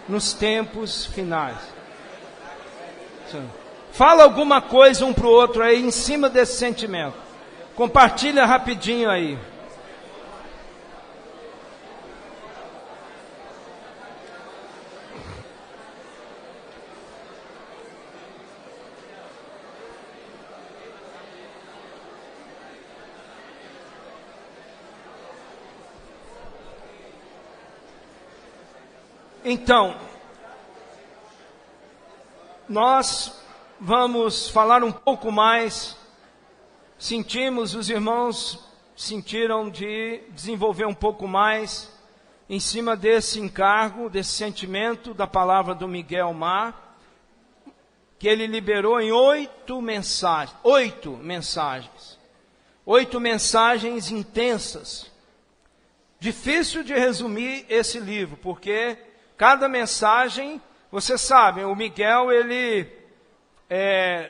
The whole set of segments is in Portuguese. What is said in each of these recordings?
nos tempos finais. Fala alguma coisa um para o outro aí em cima desse sentimento. Compartilha rapidinho aí. Então, nós vamos falar um pouco mais. Os irmãos sentiram de desenvolver um pouco mais em cima desse encargo, desse sentimento da palavra do Miguel Mar, que ele liberou em 8 mensagens. 8 mensagens intensas. Difícil de resumir esse livro, porque cada mensagem, você sabe, o Miguel, ele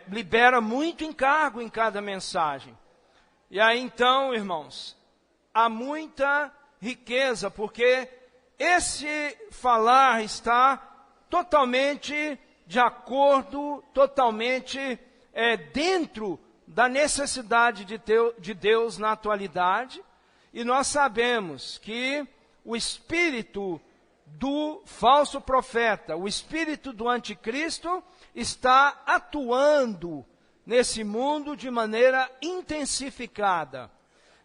libera muito encargo em cada mensagem. E aí então, irmãos, há muita riqueza, porque esse falar está totalmente de acordo, totalmente dentro da necessidade de Deus na atualidade. E nós sabemos que o espírito do falso profeta, o espírito do anticristo, está atuando nesse mundo de maneira intensificada,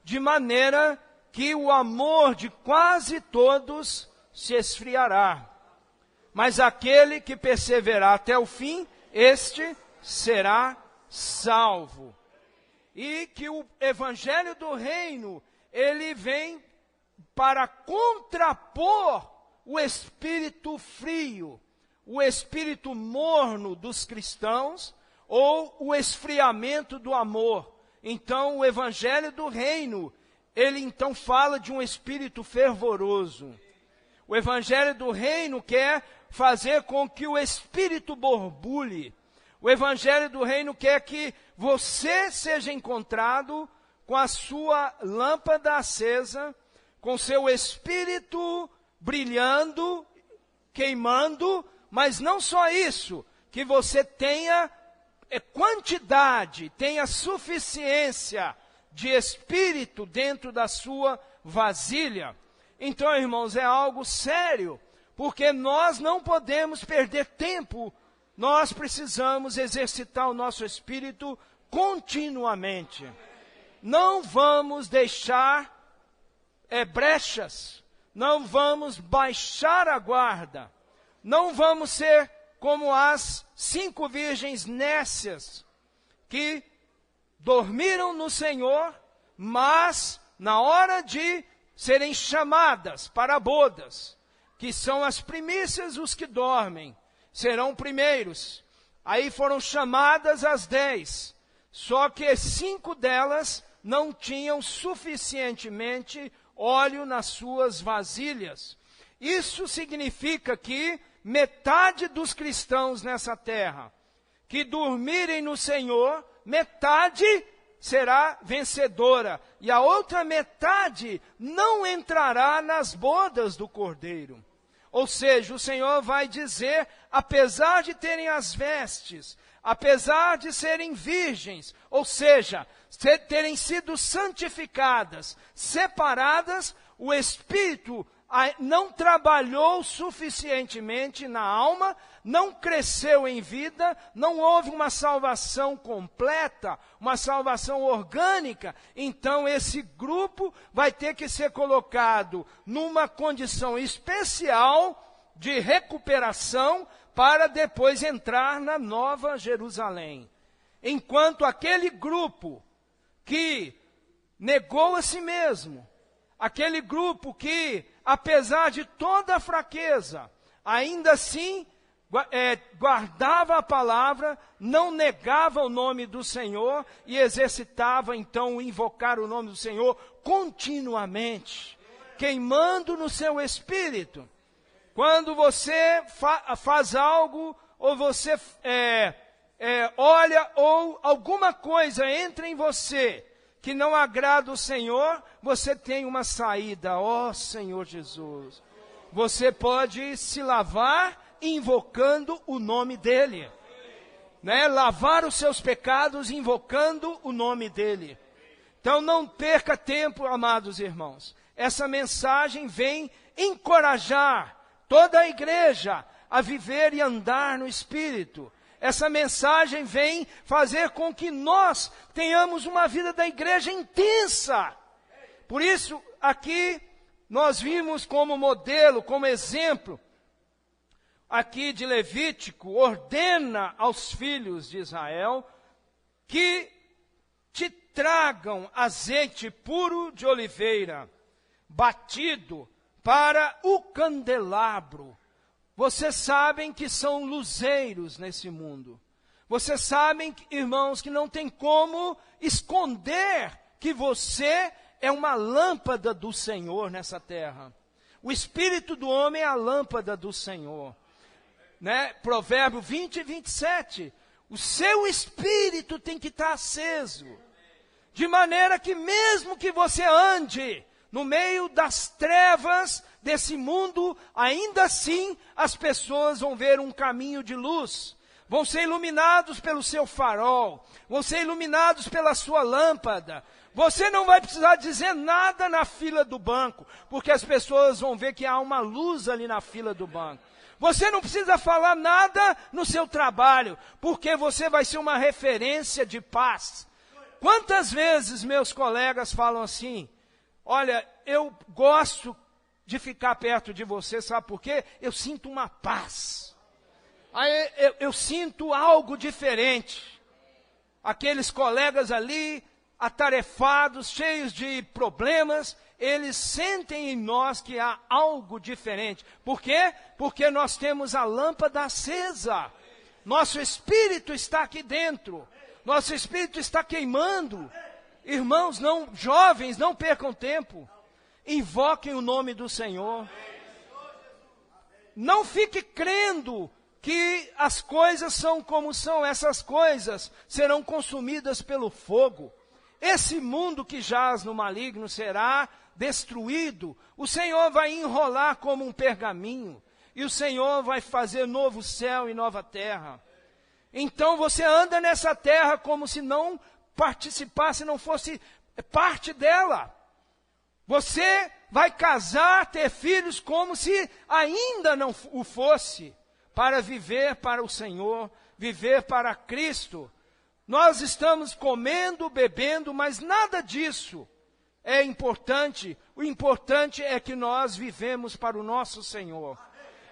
de maneira que o amor de quase todos se esfriará. Mas aquele que perseverar até o fim, este será salvo. E que o evangelho do reino, ele vem para contrapor o espírito frio, o espírito morno dos cristãos, ou o esfriamento do amor. Então, o evangelho do reino, ele então fala de um espírito fervoroso. O evangelho do reino quer fazer com que o espírito borbulhe. O evangelho do reino quer que você seja encontrado com a sua lâmpada acesa, com seu espírito brilhando, queimando, mas não só isso, que você tenha quantidade, tenha suficiência de espírito dentro da sua vasilha. Então, irmãos, é algo sério, porque nós não podemos perder tempo, nós precisamos exercitar o nosso espírito continuamente. Não vamos deixar brechas, não vamos baixar a guarda, não vamos ser como as 5 virgens nécias que dormiram no Senhor, mas na hora de serem chamadas para bodas, que são as primícias, os que dormem, serão primeiros. Aí foram chamadas as 10, só que 5 delas não tinham suficientemente óleo nas suas vasilhas. Isso significa que metade dos cristãos nessa terra que dormirem no Senhor, metade será vencedora, e a outra metade não entrará nas bodas do Cordeiro. Ou seja, o Senhor vai dizer, apesar de terem as vestes, apesar de serem virgens, ou seja, terem sido santificadas, separadas, o Espírito não trabalhou suficientemente na alma, não cresceu em vida, não houve uma salvação completa, uma salvação orgânica. Então esse grupo vai ter que ser colocado numa condição especial de recuperação para depois entrar na Nova Jerusalém. Enquanto aquele grupo que negou a si mesmo, aquele grupo que, apesar de toda a fraqueza, ainda assim guardava a palavra, não negava o nome do Senhor e exercitava então invocar o nome do Senhor continuamente, queimando no seu espírito. Quando você faz algo, ou você olha, ou alguma coisa entra em você que não agrada o Senhor, você tem uma saída, ó Senhor Jesus. Você pode se lavar invocando o nome dEle. Né? Lavar os seus pecados invocando o nome dEle. Então não perca tempo, amados irmãos. Essa mensagem vem encorajar toda a igreja a viver e andar no Espírito. Essa mensagem vem fazer com que nós tenhamos uma vida da igreja intensa. Por isso, aqui nós vimos como modelo, como exemplo, aqui de Levítico, ordena aos filhos de Israel que te tragam azeite puro de oliveira, batido para o candelabro. Vocês sabem que são luzeiros nesse mundo. Vocês sabem, irmãos, que não tem como esconder que você é uma lâmpada do Senhor nessa terra. O espírito do homem é a lâmpada do Senhor. Né? Provérbio 20 e 27. O seu espírito tem que estar aceso. De maneira que mesmo que você ande no meio das trevas desse mundo, ainda assim as pessoas vão ver um caminho de luz. Vão ser iluminados pelo seu farol. Vão ser iluminados pela sua lâmpada. Você não vai precisar dizer nada na fila do banco, porque as pessoas vão ver que há uma luz ali na fila do banco. Você não precisa falar nada no seu trabalho, porque você vai ser uma referência de paz. Quantas vezes meus colegas falam assim, olha, eu gosto de ficar perto de você, sabe por quê? Eu sinto uma paz. Eu sinto algo diferente. Aqueles colegas ali, atarefados, cheios de problemas, eles sentem em nós que há algo diferente. Por quê? Porque nós temos a lâmpada acesa. Nosso espírito está aqui dentro. Nosso espírito está queimando. Irmãos, jovens, não percam tempo. Invoquem o nome do Senhor. Não fique crendo que as coisas são como são. Essas coisas serão consumidas pelo fogo. Esse mundo que jaz no maligno será destruído. O Senhor vai enrolar como um pergaminho. E o Senhor vai fazer novo céu e nova terra. Então você anda nessa terra como se não participasse, não fosse parte dela. Você vai casar, ter filhos como se ainda não o fosse. Para viver para o Senhor, viver para Cristo. Nós estamos comendo, bebendo, mas nada disso é importante. O importante é que nós vivemos para o nosso Senhor.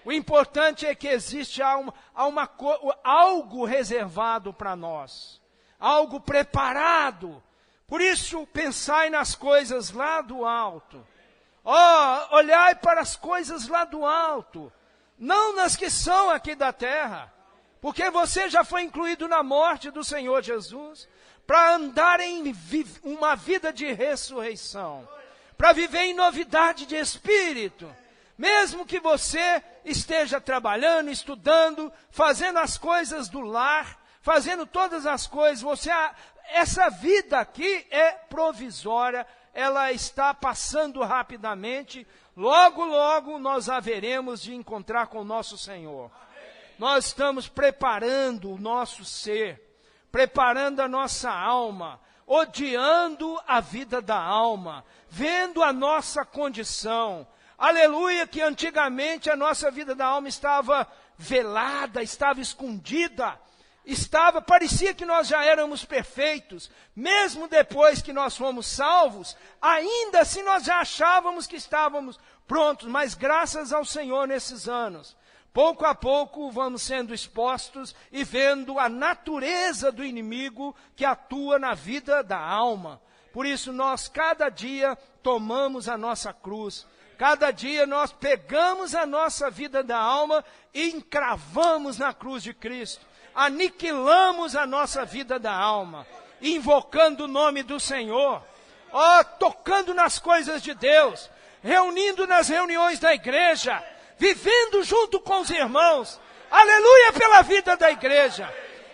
O importante é que existe algo reservado para nós. Algo preparado. Por isso, pensai nas coisas lá do alto. Olhai para as coisas lá do alto. Não nas que são aqui da terra. Porque você já foi incluído na morte do Senhor Jesus, para andar em uma vida de ressurreição, para viver em novidade de espírito. Mesmo que você esteja trabalhando, estudando, fazendo as coisas do lar, fazendo todas as coisas, essa vida aqui é provisória, ela está passando rapidamente, logo, logo nós haveremos de encontrar com o nosso Senhor. Nós estamos preparando o nosso ser, preparando a nossa alma, odiando a vida da alma, vendo a nossa condição. Aleluia, que antigamente a nossa vida da alma estava velada, estava escondida, parecia que nós já éramos perfeitos. Mesmo depois que nós fomos salvos, ainda assim nós já achávamos que estávamos prontos, mas graças ao Senhor nesses anos, pouco a pouco vamos sendo expostos e vendo a natureza do inimigo que atua na vida da alma. Por isso nós cada dia tomamos a nossa cruz. Cada dia nós pegamos a nossa vida da alma e encravamos na cruz de Cristo. Aniquilamos a nossa vida da alma, invocando o nome do Senhor. Tocando nas coisas de Deus, reunindo nas reuniões da igreja, vivendo junto com os irmãos. Aleluia pela vida da igreja.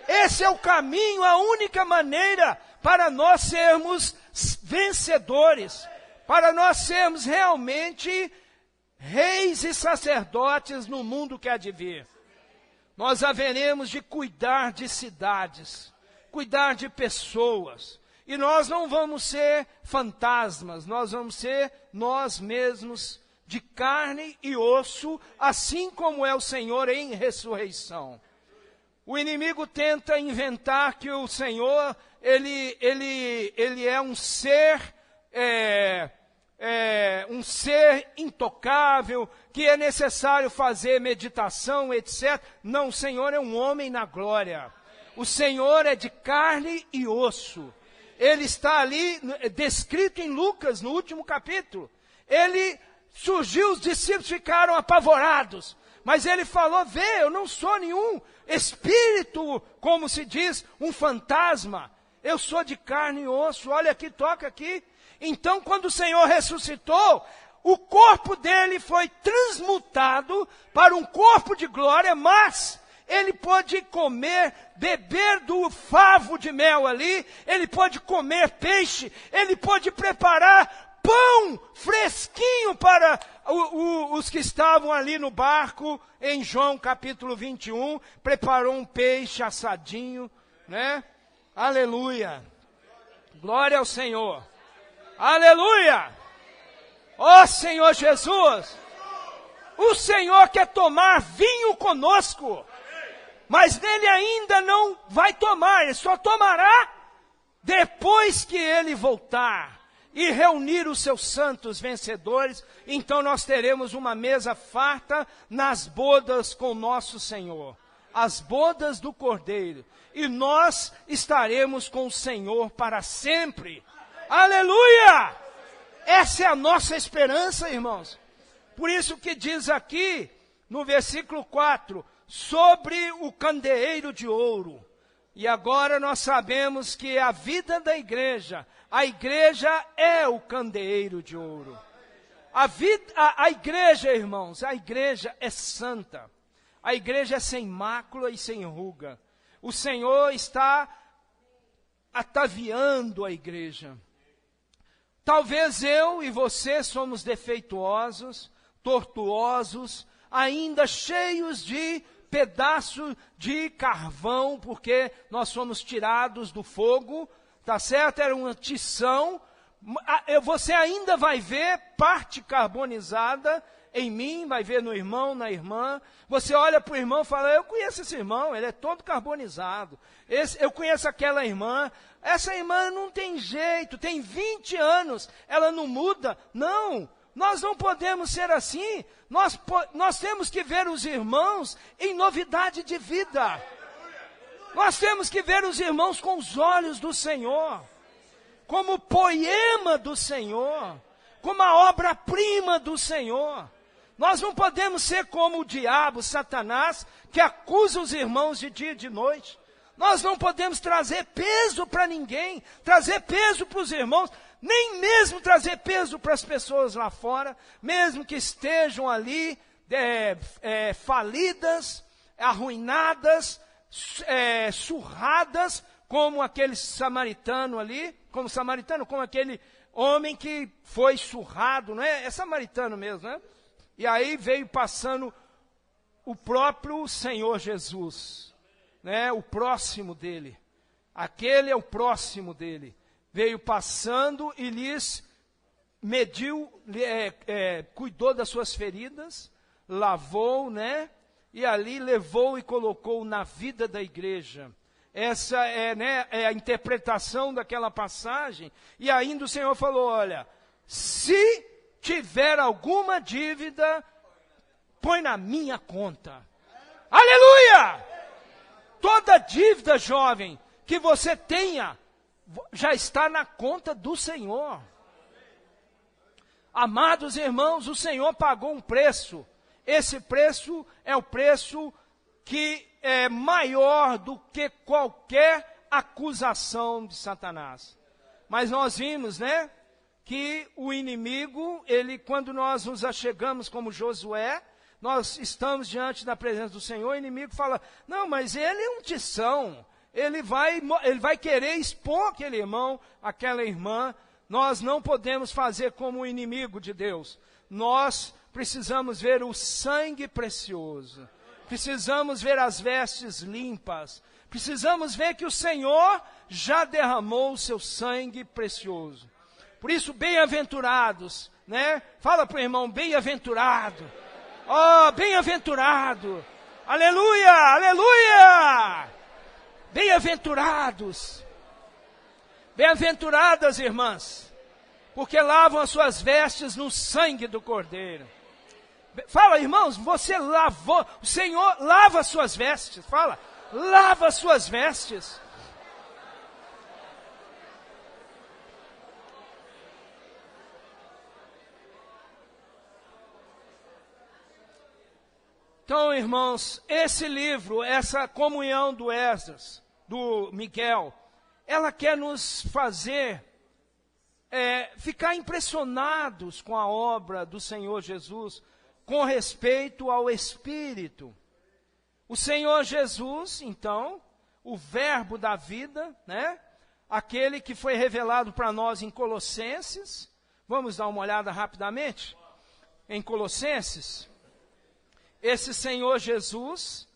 Esse é o caminho, a única maneira para nós sermos vencedores, para nós sermos realmente reis e sacerdotes no mundo que há de vir. nós haveremos de cuidar de cidades, cuidar de pessoas. E nós não vamos ser fantasmas, nós vamos ser nós mesmos, de carne e osso, assim como é o Senhor em ressurreição. O inimigo tenta inventar que o Senhor, ele é um ser, um ser intocável, que é necessário fazer meditação, etc. Não, o Senhor é um homem na glória. O Senhor é de carne e osso. Ele está ali, descrito em Lucas, no último capítulo. Ele surgiu, os discípulos ficaram apavorados. Mas ele falou, vê, eu não sou nenhum espírito, como se diz, um fantasma. Eu sou de carne e osso, olha aqui, toca aqui. Então, quando o Senhor ressuscitou, o corpo dele foi transmutado para um corpo de glória, mas ele pôde comer, beber do favo de mel ali, ele pôde comer peixe, ele pôde preparar pão fresquinho para os que estavam ali no barco, em João capítulo 21, preparou um peixe assadinho, né? Aleluia! Glória ao Senhor! Aleluia! Ó Senhor Jesus! O Senhor quer tomar vinho conosco, mas nele ainda não vai tomar, ele só tomará depois que ele voltar e reunir os seus santos vencedores. Então nós teremos uma mesa farta nas bodas com nosso Senhor, as bodas do Cordeiro, e nós estaremos com o Senhor para sempre. Aleluia! Essa é a nossa esperança, irmãos. Por isso que diz aqui no versículo 4, sobre o candeeiro de ouro. E agora nós sabemos que a vida da igreja, a igreja é o candeeiro de ouro. A igreja, irmãos, a igreja é santa. A igreja é sem mácula e sem ruga. O Senhor está ataviando a igreja. Talvez eu e você somos defeituosos, tortuosos, ainda cheios de pedaço de carvão, porque nós somos tirados do fogo, tá certo? Era uma tição. Você ainda vai ver parte carbonizada em mim, vai ver no irmão, na irmã. Você olha para o irmão e fala, eu conheço esse irmão, ele é todo carbonizado. Eu conheço aquela irmã, essa irmã não tem jeito, tem 20 anos, ela não muda. Não, nós não podemos ser assim. Nós temos que ver os irmãos em novidade de vida. Nós temos que ver os irmãos com os olhos do Senhor, como poema do Senhor, como a obra-prima do Senhor. Nós não podemos ser como o diabo, Satanás, que acusa os irmãos de dia e de noite. Nós não podemos trazer peso para ninguém, trazer peso para os irmãos, nem mesmo trazer peso para as pessoas lá fora, mesmo que estejam ali falidas, arruinadas, surradas, como aquele samaritano ali, como aquele homem que foi surrado, não é? É samaritano mesmo, né? E aí veio passando o próprio Senhor Jesus, né? O próximo dele. Aquele é o próximo dele. Veio passando e lhes mediu, cuidou das suas feridas, lavou, né? E ali levou e colocou na vida da igreja. Essa é a interpretação daquela passagem. E ainda o Senhor falou, olha, se tiver alguma dívida, põe na minha conta. Aleluia! Toda dívida, jovem, que você tenha, já está na conta do Senhor. Amados irmãos, o Senhor pagou um preço. Esse preço é o preço que é maior do que qualquer acusação de Satanás. Mas nós vimos, né, que o inimigo, quando nós nos achegamos como Josué, nós estamos diante da presença do Senhor, o inimigo fala, não, mas ele é um tição, ele vai querer expor aquele irmão, aquela irmã. Nós não podemos fazer como o inimigo de Deus. Nós precisamos ver o sangue precioso, precisamos ver as vestes limpas, precisamos ver que o Senhor já derramou o seu sangue precioso. Por isso, bem-aventurados, né? Fala para o irmão, bem-aventurado. Oh, bem-aventurado. Aleluia, aleluia. Bem-aventurados. Bem-aventuradas, irmãs, porque lavam as suas vestes no sangue do Cordeiro. Fala, irmãos, você lavou, o Senhor lava as suas vestes. Fala, lava as suas vestes. Então, irmãos, esse livro, essa comunhão do Esdras, do Miguel, ela quer nos fazer ficar impressionados com a obra do Senhor Jesus, com respeito ao Espírito. O Senhor Jesus, então, o verbo da vida, né? Aquele que foi revelado para nós em Colossenses. Vamos dar uma olhada rapidamente em Colossenses. Esse Senhor Jesus,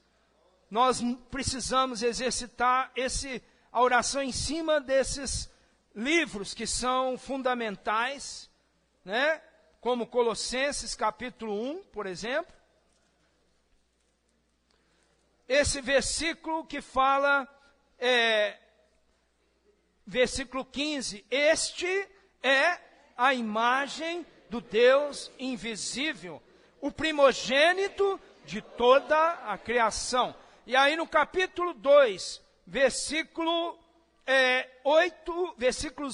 nós precisamos exercitar a oração em cima desses livros que são fundamentais, né? Como Colossenses capítulo 1, por exemplo. Esse versículo que fala, versículo 15, este é a imagem do Deus invisível, o primogênito de toda a criação. E aí no capítulo 2, versículos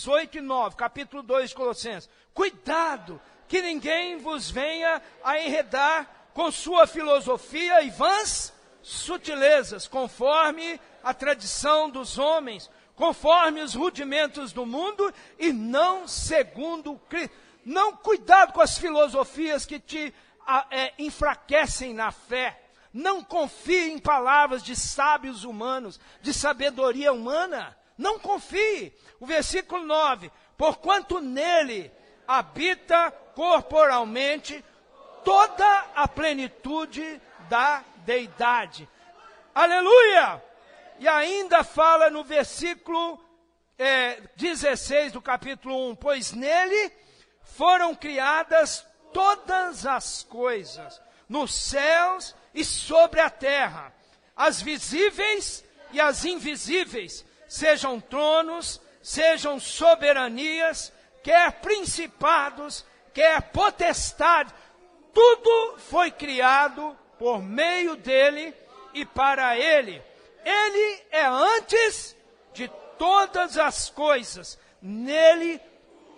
8 e 9, capítulo 2 de Colossenses. Cuidado, que ninguém vos venha a enredar com sua filosofia e vãs sutilezas, conforme a tradição dos homens, conforme os rudimentos do mundo e não segundo Cristo. Não, cuidado com as filosofias que te enfraquecem na fé. Não confie em palavras de sábios humanos, de sabedoria humana. Não confie. O versículo 9. Porquanto nele habita corporalmente toda a plenitude da deidade. Aleluia! E ainda fala no versículo 16 do capítulo 1. Pois nele foram criadas todas as coisas, nos céus e sobre a terra, as visíveis e as invisíveis, sejam tronos, sejam soberanias, quer principados, quer potestade, tudo foi criado por meio dele e para ele. Ele é antes de todas as coisas, nele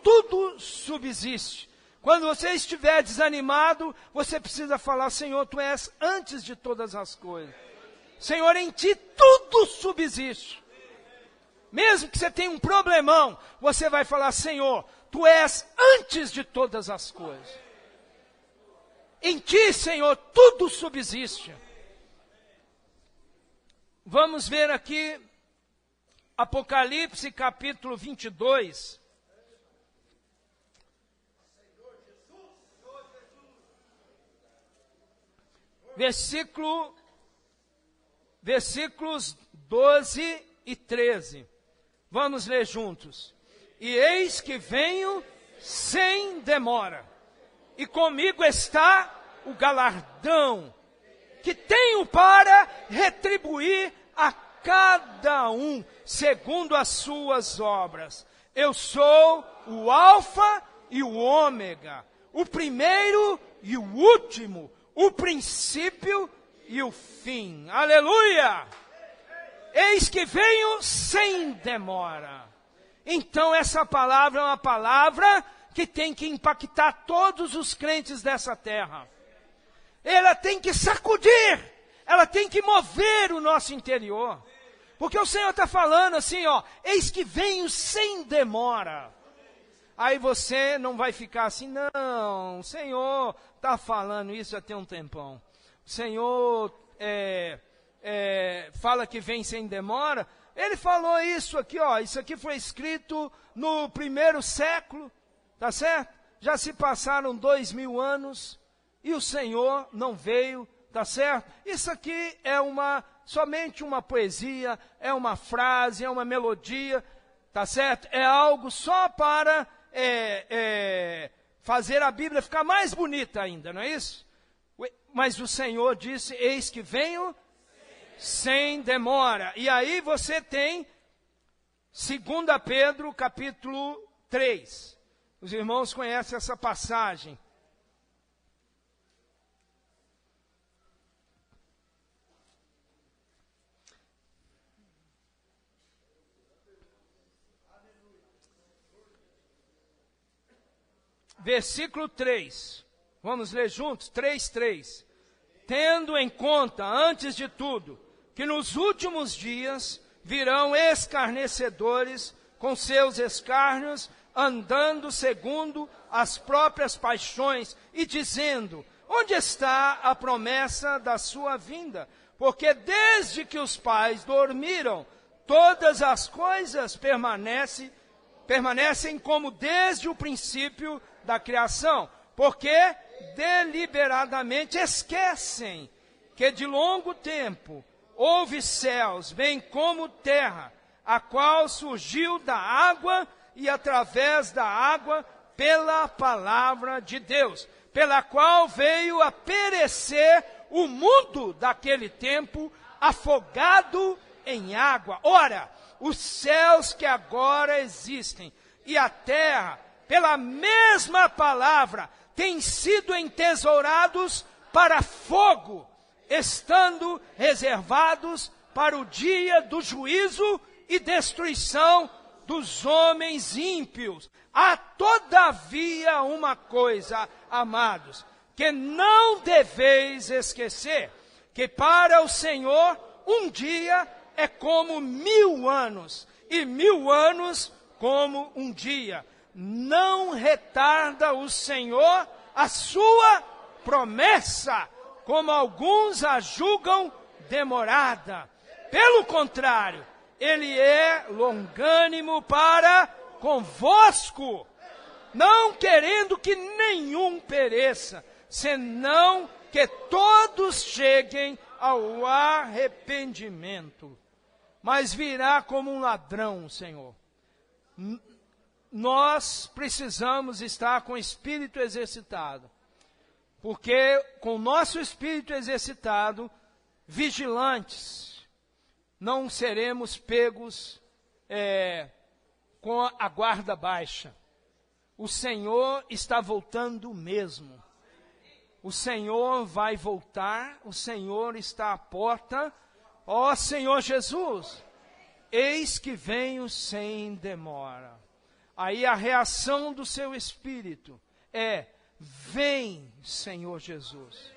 tudo subsiste. Quando você estiver desanimado, você precisa falar, Senhor, Tu és antes de todas as coisas. Senhor, em Ti tudo subsiste. Mesmo que você tenha um problemão, você vai falar, Senhor, Tu és antes de todas as coisas. Em Ti, Senhor, tudo subsiste. Vamos ver aqui, Apocalipse capítulo 22. Versículos 12 e 13. Vamos ler juntos. E eis que venho sem demora, e comigo está o galardão, que tenho para retribuir a cada um, segundo as suas obras. Eu sou o Alfa e o Ômega, o primeiro e o último, o princípio e o fim. Aleluia! Eis que venho sem demora. Então essa palavra é uma palavra que tem que impactar todos os crentes dessa terra. Ela tem que sacudir, ela tem que mover o nosso interior. Porque o Senhor está falando assim, ó, eis que venho sem demora. Aí você não vai ficar assim, não, o Senhor está falando isso já tem um tempão. O Senhor fala que vem sem demora. Ele falou isso aqui, ó, isso aqui foi escrito no 1º século, tá certo? Já se passaram 2000 anos e o Senhor não veio tá certo? Isso aqui é somente uma poesia, é uma frase, é uma melodia, tá certo? É algo só para fazer a Bíblia ficar mais bonita ainda, não é isso? Mas o Senhor disse, eis que venho sem demora. E aí você tem 2 Pedro, capítulo 3. Os irmãos conhecem essa passagem. Versículo 3. Vamos ler juntos? 3:3. Tendo em conta, antes de tudo, que nos últimos dias virão escarnecedores com seus escárnios, andando segundo as próprias paixões e dizendo, onde está a promessa da sua vinda? Porque desde que os pais dormiram, todas as coisas permanecem como desde o princípio da criação, porque deliberadamente esquecem que de longo tempo houve céus, bem como terra, a qual surgiu da água e através da água pela palavra de Deus, pela qual veio a perecer o mundo daquele tempo, afogado em água. Ora, os céus que agora existem e a terra, pela mesma palavra, têm sido entesourados para fogo, estando reservados para o dia do juízo e destruição dos homens ímpios. Há todavia uma coisa, amados, que não deveis esquecer, que para o Senhor um dia é como 1000 anos, e 1000 anos como um dia. Não retarda o Senhor a sua promessa, como alguns a julgam demorada. Pelo contrário, Ele é longânimo para convosco, não querendo que nenhum pereça, senão que todos cheguem ao arrependimento. Mas virá como um ladrão, Senhor. Nós precisamos estar com o espírito exercitado, porque com o nosso espírito exercitado, vigilantes, não seremos pegos com a guarda baixa. O Senhor está voltando mesmo. O Senhor vai voltar, o Senhor está à porta. Ó Senhor Jesus, eis que venho sem demora. Aí a reação do seu espírito é, vem, Senhor Jesus.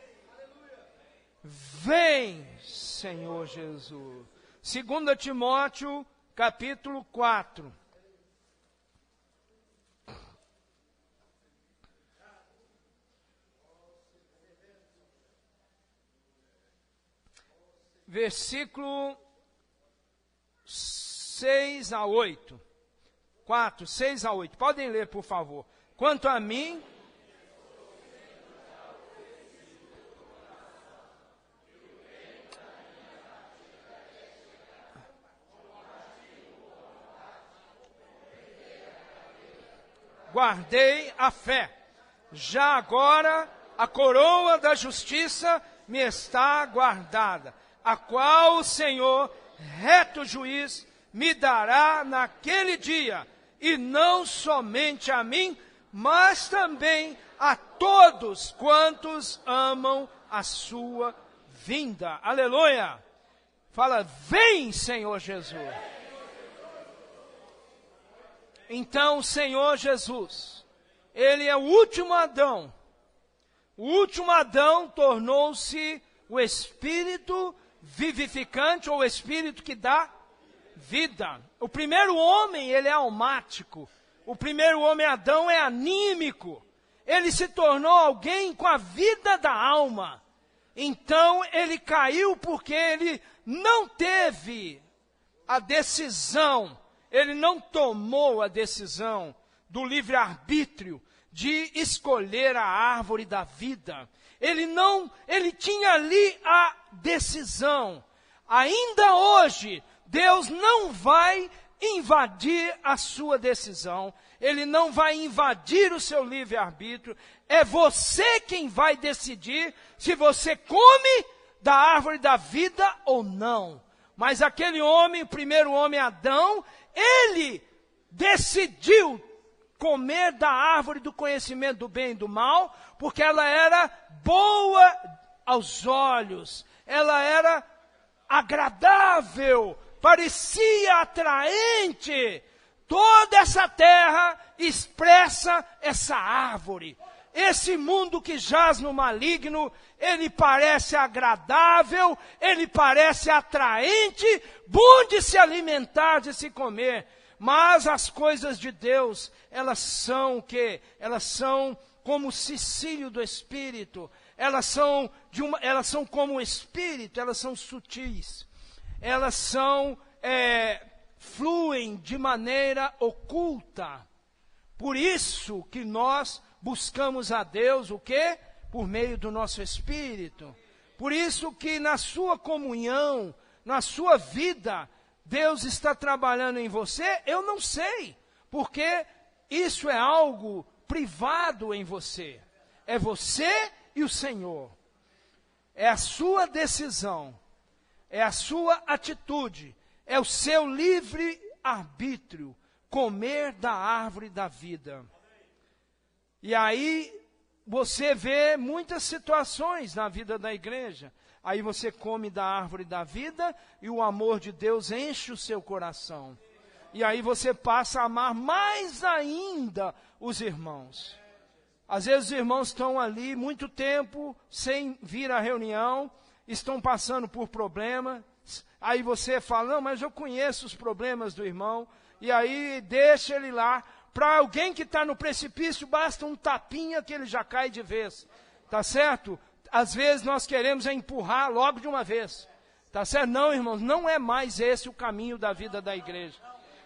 Vem, Senhor Jesus. 2 Timóteo, capítulo 4. Versículo 6 a 8. 4, 6 a 8. Podem ler, por favor. Quanto a mim, guardei a fé. Já agora a coroa da justiça me está guardada, a qual o Senhor, reto juiz, me dará naquele dia, e não somente a mim, mas também a todos quantos amam a sua vinda. Aleluia! Fala, vem, Senhor Jesus. Então, o Senhor Jesus, Ele é o último Adão. O último Adão tornou-se o Espírito vivificante, ou o Espírito que dá vida. O primeiro homem, ele é almático. O primeiro homem, Adão, é anímico. Ele se tornou alguém com a vida da alma. Então, ele caiu porque ele não teve a decisão, ele não tomou a decisão do livre-arbítrio de escolher a árvore da vida. Ele tinha ali a decisão. Ainda hoje, Deus não vai invadir a sua decisão. Ele não vai invadir o seu livre-arbítrio. É você quem vai decidir se você come da árvore da vida ou não. Mas aquele homem, o primeiro homem, Adão, ele decidiu comer da árvore do conhecimento do bem e do mal, porque ela era boa aos olhos, ela era agradável, parecia atraente. Toda essa terra expressa essa árvore. Esse mundo que jaz no maligno, ele parece agradável, ele parece atraente, bom de se alimentar, de se comer. Mas as coisas de Deus, elas são o quê? Elas são como o cicílio do Espírito. Elas são como o Espírito, elas são sutis. Elas fluem de maneira oculta. Por isso que nós buscamos a Deus o quê? Por meio do nosso Espírito. Por isso que na sua comunhão, na sua vida, Deus está trabalhando em você, eu não sei. Porque isso é algo privado em você. É você e o Senhor. É a sua decisão. É a sua atitude. É o seu livre arbítrio. Comer da árvore da vida. E aí você vê muitas situações na vida da igreja. Aí você come da árvore da vida e o amor de Deus enche o seu coração. E aí você passa a amar mais ainda os irmãos. Às vezes os irmãos estão ali muito tempo sem vir à reunião, estão passando por problemas. Aí você fala, não, mas eu conheço os problemas do irmão. E aí deixa ele lá. Para alguém que está no precipício, basta um tapinha que ele já cai de vez. Tá certo? Às vezes nós queremos empurrar logo de uma vez. Tá certo? Não, irmãos, não é mais esse o caminho da vida da igreja.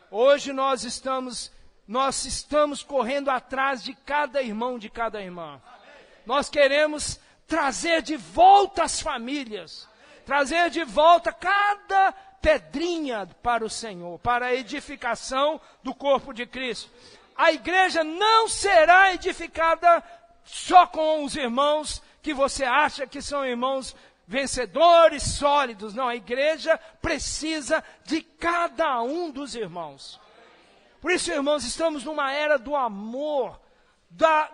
Hoje nós estamos correndo atrás de cada irmão, de cada irmã. Nós queremos trazer de volta as famílias. Trazer de volta cada pedrinha para o Senhor, para a edificação do corpo de Cristo. A igreja não será edificada só com os irmãos que você acha que são irmãos vencedores, sólidos. Não, a igreja precisa de cada um dos irmãos. Por isso, irmãos, estamos numa era do amor,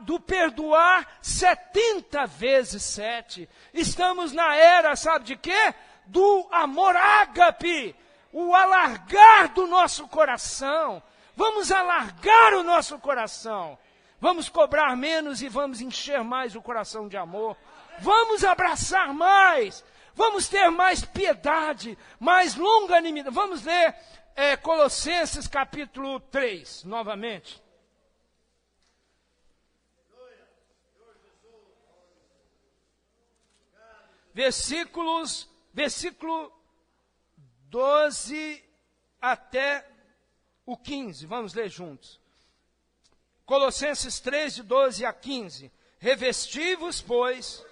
do perdoar 70 vezes 7. Estamos na era, sabe de quê? Do amor ágape, o alargar do nosso coração. Vamos alargar o nosso coração. Vamos cobrar menos e vamos encher mais o coração de amor. Vamos abraçar mais. Vamos ter mais piedade, mais longanimidade. Vamos ler Colossenses capítulo 3, novamente. Versículo 12 até o 15. Vamos ler juntos. Colossenses 3, de 12 a 15. Revesti-vos, pois,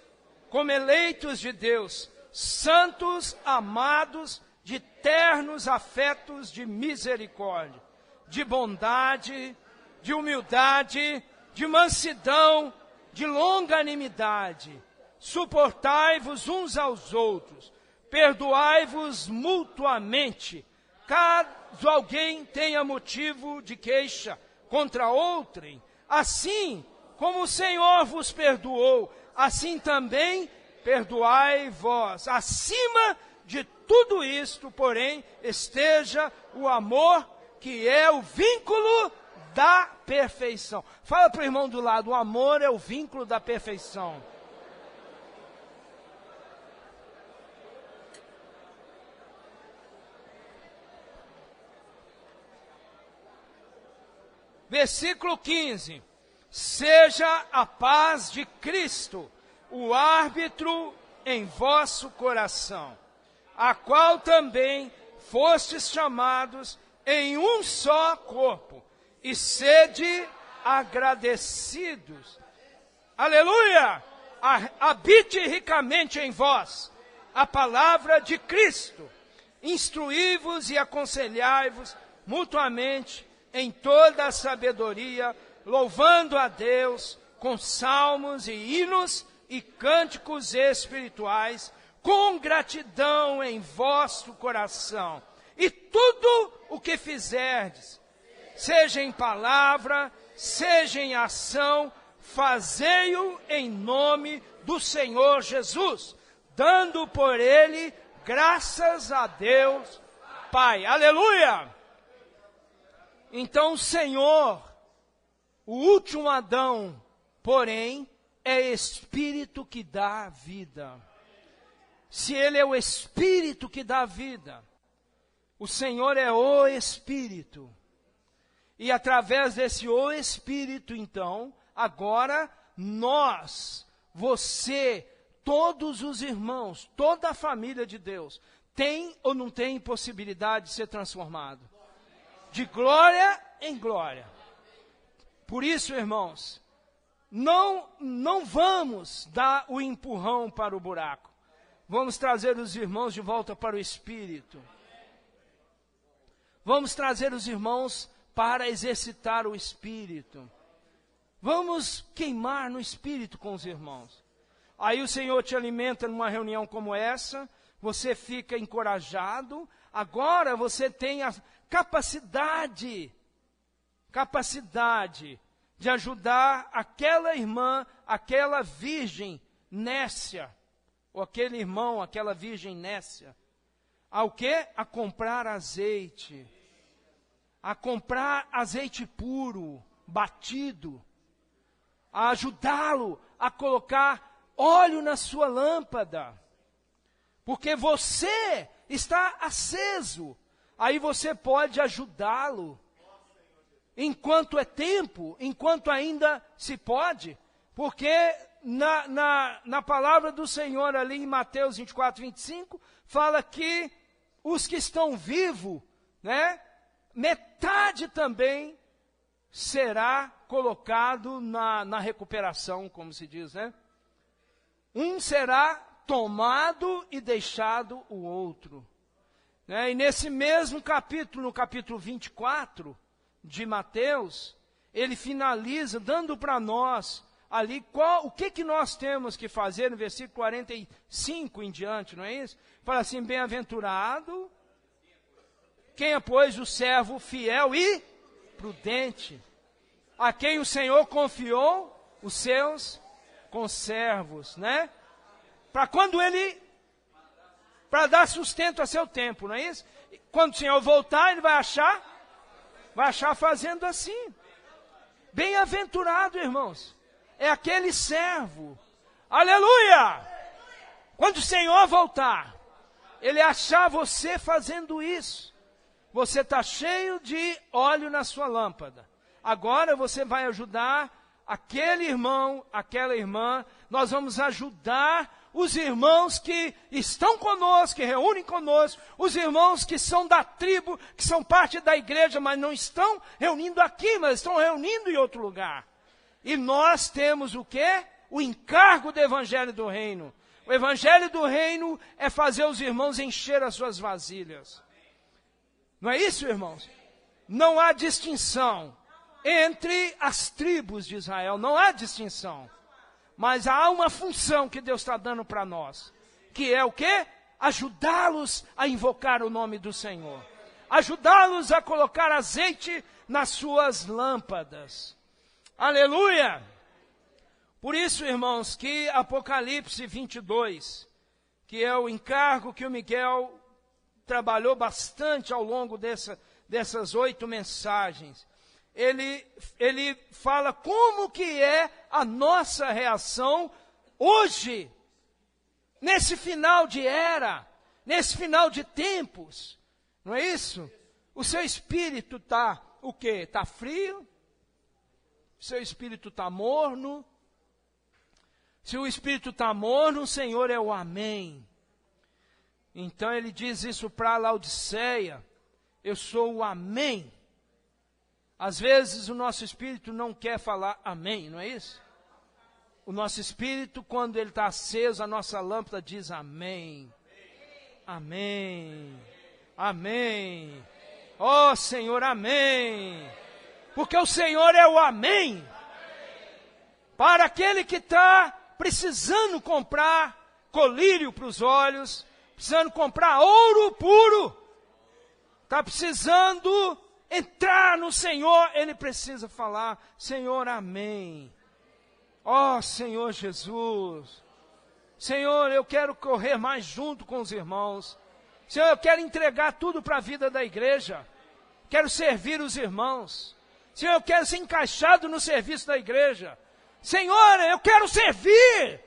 como eleitos de Deus, santos, amados, de ternos afetos de misericórdia, de bondade, de humildade, de mansidão, de longanimidade. Suportai-vos uns aos outros, perdoai-vos mutuamente, caso alguém tenha motivo de queixa contra outrem. Assim como o Senhor vos perdoou, assim também perdoai vós. Acima de tudo isto, porém, esteja o amor, que é o vínculo da perfeição. Fala para o irmão do lado, o amor é o vínculo da perfeição. Versículo 15. Seja a paz de Cristo o árbitro em vosso coração, a qual também fostes chamados em um só corpo, e sede agradecidos. Aleluia! habite ricamente em vós a palavra de Cristo. Instruí-vos e aconselhai-vos mutuamente em toda a sabedoria, louvando a Deus com salmos e hinos e cânticos espirituais, com gratidão em vosso coração. E tudo o que fizerdes, seja em palavra, seja em ação, fazei-o em nome do Senhor Jesus, dando por ele graças a Deus Pai. Aleluia! Então o Senhor, o último Adão, porém, é Espírito que dá vida. Se Ele é o Espírito que dá vida, o Senhor é o Espírito. E através desse o Espírito, então, agora nós, você, todos os irmãos, toda a família de Deus, tem ou não tem possibilidade de ser transformado? De glória em glória. Por isso, irmãos, não vamos dar o empurrão para o buraco. Vamos trazer os irmãos de volta para o Espírito. Vamos trazer os irmãos para exercitar o Espírito. Vamos queimar no Espírito com os irmãos. Aí o Senhor te alimenta numa reunião como essa, você fica encorajado, agora você tem a capacidade de ajudar aquela irmã, aquela virgem nécia, ou aquele irmão, aquela virgem nécia, ao quê? A comprar azeite puro, batido, a ajudá-lo a colocar óleo na sua lâmpada, porque você está aceso, aí você pode ajudá-lo, enquanto é tempo, enquanto ainda se pode, porque na palavra do Senhor ali em Mateus 24, 25, fala que os que estão vivos, né, metade também será colocado na recuperação, como se diz, né? Um será tomado e deixado o outro. Né? E nesse mesmo capítulo, no capítulo 24 de Mateus, ele finaliza dando para nós ali o que nós temos que fazer no versículo 45 em diante, não é isso? Fala assim, bem-aventurado quem é, pois, o servo fiel e prudente, a quem o Senhor confiou os seus conservos, né? Para dar sustento a seu tempo, não é isso? Quando o Senhor voltar, ele vai achar fazendo assim. Bem-aventurado, irmãos, é aquele servo, aleluia! Quando o Senhor voltar, ele achar você fazendo isso, você está cheio de óleo na sua lâmpada. Agora você vai ajudar aquele irmão, aquela irmã. Nós vamos ajudar os irmãos que estão conosco, que reúnem conosco, os irmãos que são da tribo, que são parte da igreja, mas não estão reunindo aqui, mas estão reunindo em outro lugar. E nós temos o quê? O encargo do Evangelho do Reino. O Evangelho do Reino é fazer os irmãos encher as suas vasilhas. Não é isso, irmãos? Não há distinção entre as tribos de Israel, não há distinção. Mas há uma função que Deus está dando para nós, que é o quê? Ajudá-los a invocar o nome do Senhor. Ajudá-los a colocar azeite nas suas lâmpadas. Aleluia! Por isso, irmãos, que Apocalipse 22, que é o encargo que o Miguel trabalhou bastante ao longo dessas 8 mensagens, ele fala como que é a nossa reação hoje, nesse final de era, nesse final de tempos, não é isso? O seu espírito está o quê? Está frio? O seu espírito está morno? Se o espírito está morno, o Senhor é o amém. Então ele diz isso para Laodiceia, eu sou o amém. Às vezes o nosso espírito não quer falar amém, não é isso? O nosso espírito, quando ele está aceso, a nossa lâmpada diz amém. Amém. Amém. Ó Senhor, amém. Porque o Senhor é o amém. Para aquele que está precisando comprar colírio para os olhos, precisando comprar ouro puro, está precisando entrar no Senhor, ele precisa falar, Senhor, amém. Ó Senhor Jesus, Senhor, eu quero correr mais junto com os irmãos. Senhor, eu quero entregar tudo para a vida da igreja. Quero servir os irmãos. Senhor, eu quero ser encaixado no serviço da igreja. Senhor, eu quero servir.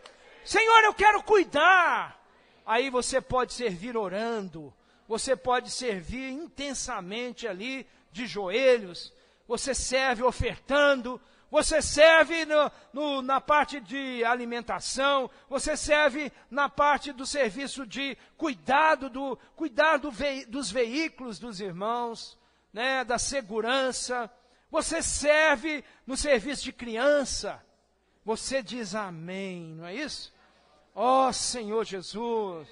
Senhor, eu quero cuidar. Aí você pode servir orando. Você pode servir intensamente ali, de joelhos. Você serve ofertando. Você serve na parte de alimentação. Você serve na parte do serviço de cuidado dos veículos dos irmãos, né, da segurança. Você serve no serviço de criança. Você diz amém, não é isso? Ó Senhor Jesus.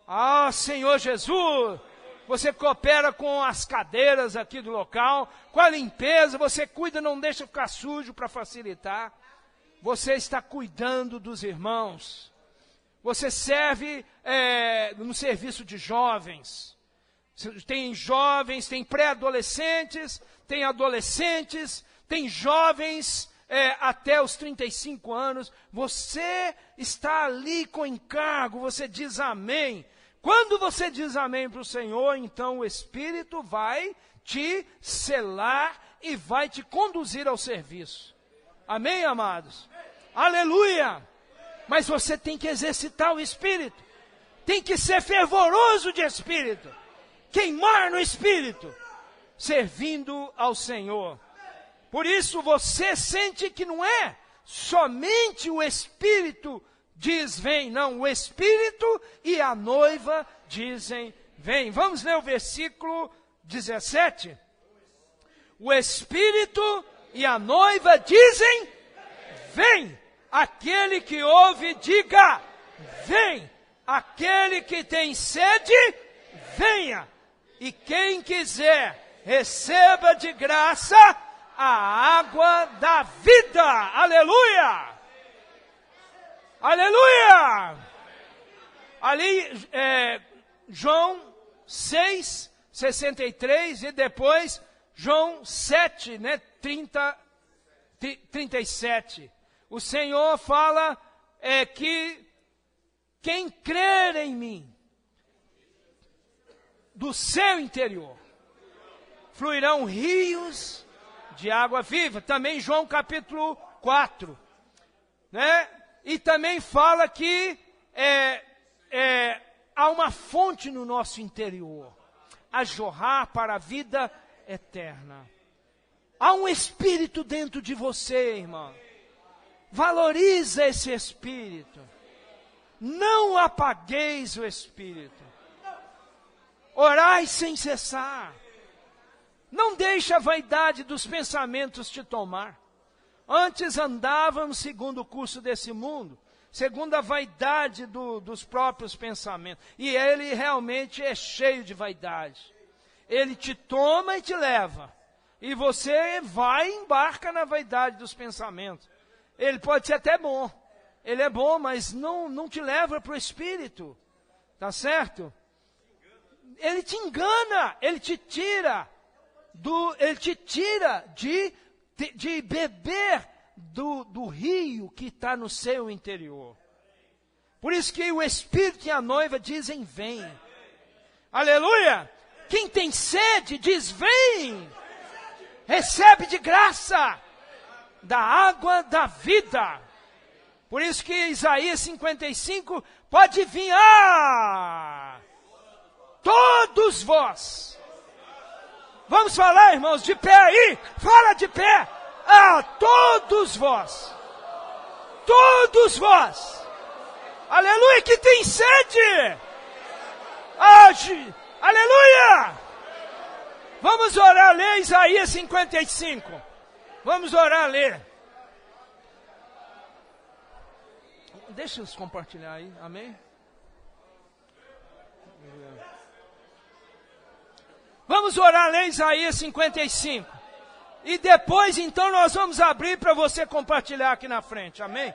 Ah, Senhor Jesus. Você coopera com as cadeiras aqui do local, com a limpeza, você cuida, não deixa ficar sujo para facilitar. Você está cuidando dos irmãos. Você serve no serviço de jovens. Tem jovens, tem pré-adolescentes, tem adolescentes, tem jovens até os 35 anos. Você está ali com encargo, você diz amém. Quando você diz amém para o Senhor, então o Espírito vai te selar e vai te conduzir ao serviço. Amém, amados? Aleluia! Mas você tem que exercitar o Espírito. Tem que ser fervoroso de Espírito. Queimar no Espírito. Servindo ao Senhor. Por isso você sente que não é somente o Espírito diz vem, não, o Espírito e a noiva dizem vem. Vamos ler o versículo 17. O Espírito e a noiva dizem vem. Aquele que ouve, diga vem. Aquele que tem sede, venha. E quem quiser, receba de graça a água da vida. Aleluia! Aleluia! Ali, João 6, 63 e depois João 7, né, 37. O Senhor fala que quem crer em mim, do seu interior, fluirão rios de água viva. Também João capítulo 4, né? E também fala que há uma fonte no nosso interior, a jorrar para a vida eterna. Há um Espírito dentro de você, irmão. Valoriza esse Espírito. Não apagueis o Espírito. Orai sem cessar. Não deixe a vaidade dos pensamentos te tomar. Antes andávamos segundo o curso desse mundo, segundo a vaidade dos próprios pensamentos. E ele realmente é cheio de vaidade. Ele te toma e te leva. E você vai e embarca na vaidade dos pensamentos. Ele pode ser até bom. Ele é bom, mas não te leva para o Espírito. Tá certo? Ele te engana, ele te tira de beber do rio que está no seu interior. Por isso que o Espírito e a noiva dizem vem. Aleluia! Quem tem sede diz vem. Recebe de graça da água da vida. Por isso que Isaías 55 pode vir. Todos vós. Vamos falar, irmãos, de pé aí. Fala de pé. Todos vós. Todos vós. Aleluia, que tem sede. Aleluia. Vamos orar, ler Isaías 55. Vamos orar, ler. deixa eles compartilhar aí, amém? Vamos orar lá em Isaías 55. E depois, então, nós vamos abrir para você compartilhar aqui na frente, amém?